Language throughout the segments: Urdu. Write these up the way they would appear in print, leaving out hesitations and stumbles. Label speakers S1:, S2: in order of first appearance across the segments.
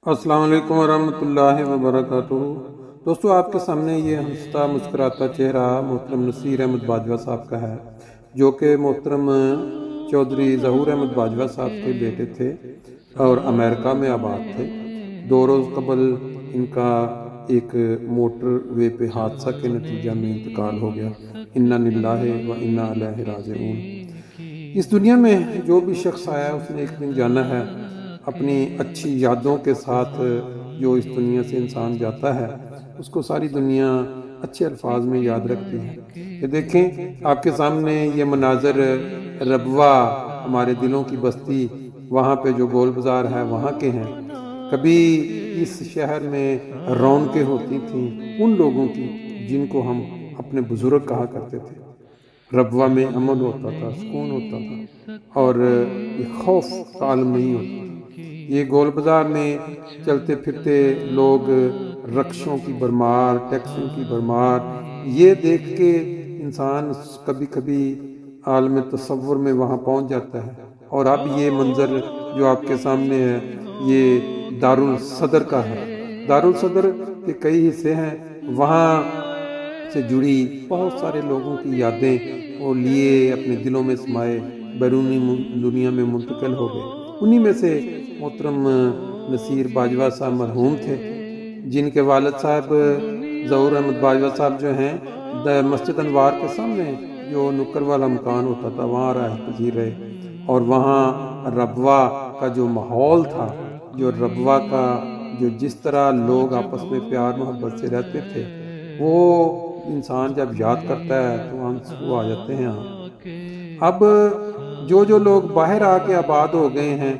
S1: السلام علیکم ورحمۃ اللہ وبرکاتہ۔ دوستو، آپ کے سامنے یہ ہنستا مسکراتا چہرہ محترم نصیر احمد باجوہ صاحب کا ہے، جو کہ محترم چودھری ظہور احمد باجوہ صاحب کے بیٹے تھے اور امریکہ میں آباد تھے۔ 2 روز قبل ان کا ایک موٹر وے پہ حادثہ کے نتیجہ میں انتقال ہو گیا۔ انا للہ و انا الیہ راجعون۔ اس دنیا میں جو بھی شخص آیا اس نے ایک دن جانا ہے۔ اپنی اچھی یادوں کے ساتھ جو اس دنیا سے انسان جاتا ہے اس کو ساری دنیا اچھے الفاظ میں یاد رکھتی ہے۔ یہ دیکھیں آپ کے سامنے یہ مناظر ربوہ، ہمارے دلوں کی بستی، وہاں پہ جو گول بازار ہے وہاں کے ہیں۔ کبھی اس شہر میں رونقیں ہوتی تھیں ان لوگوں کی جن کو ہم اپنے بزرگ کہا کرتے تھے۔ ربوہ میں امن ہوتا تھا، سکون ہوتا تھا اور یہ خوف کا عالم نہیں ہوتا تھا۔ یہ گول بازار میں چلتے پھرتے لوگ، رکشوں کی بھرمار، ٹیکسیوں کی بھرمار، یہ دیکھ کے انسان کبھی کبھی عالم تصور میں وہاں پہنچ جاتا ہے۔ اور اب یہ منظر جو آپ کے سامنے ہے یہ دارالصدر کا ہے۔ دارالصدر کے کئی حصے ہیں، وہاں سے جڑی بہت سارے لوگوں کی یادیں وہ لیے اپنے دلوں میں سمائے بیرونی دنیا میں منتقل ہو گئے۔ انہی میں سے محترم نصیر باجوہ صاحب مرحوم تھے، جن کے والد صاحب ظہور احمد باجوہ صاحب جو ہیں مسجد انوار کے سامنے جو نکر والا مکان ہوتا تھا وہاں رہائش پذیر رہے۔ اور وہاں ربوہ کا جو ماحول تھا، جو ربوہ کا جو جس طرح لوگ آپس میں پیار محبت سے رہتے تھے، وہ انسان جب یاد کرتا ہے تو آنسو آ جاتے ہیں۔ اب جو لوگ باہر آ کے آباد ہو گئے ہیں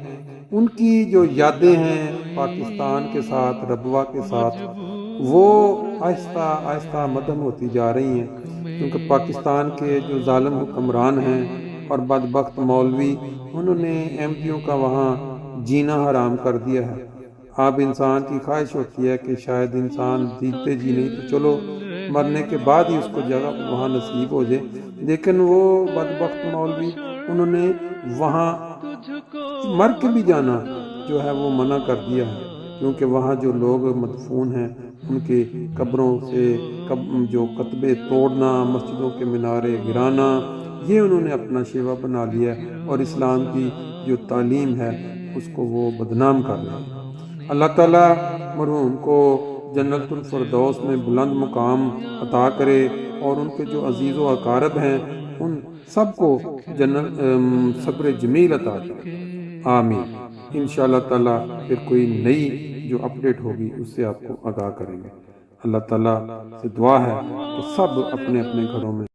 S1: ان کی جو یادیں ہیں پاکستان کے ساتھ، ربوہ کے ساتھ، وہ آہستہ آہستہ مدھم ہوتی جا رہی ہیں، کیونکہ پاکستان کے جو ظالم حکمران ہیں اور بدبخت مولوی، انہوں نے احمدیوں کا وہاں جینا حرام کر دیا ہے۔ اب انسان کی خواہش ہوتی ہے کہ شاید انسان جیتے جی نہیں تو چلو مرنے کے بعد ہی اس کو جگہ وہاں نصیب ہو جائے، لیکن وہ بدبخت مولوی انہوں نے وہاں مر کے بھی جانا جو ہے وہ منع کر دیا ہے، کیونکہ وہاں جو لوگ مدفون ہیں ان کے قبروں سے جو کتبے توڑنا، مسجدوں کے منارے گرانا، یہ انہوں نے اپنا شیوا بنا لیا اور اسلام کی جو تعلیم ہے اس کو وہ بدنام کر رہے ہیں۔ اللہ تعالیٰ مرحوم کو جنت الفردوس میں بلند مقام عطا کرے اور ان کے جو عزیز و اقارب ہیں ان سب کو صبر جمیل عطا کرے، آمین۔ انشاءاللہ تعالیٰ پھر کوئی نئی جو اپڈیٹ ہوگی اس سے آپ کو آگاہ کریں گے۔ اللہ تعالیٰ سے دعا ہے کہ سب اپنے اپنے گھروں میں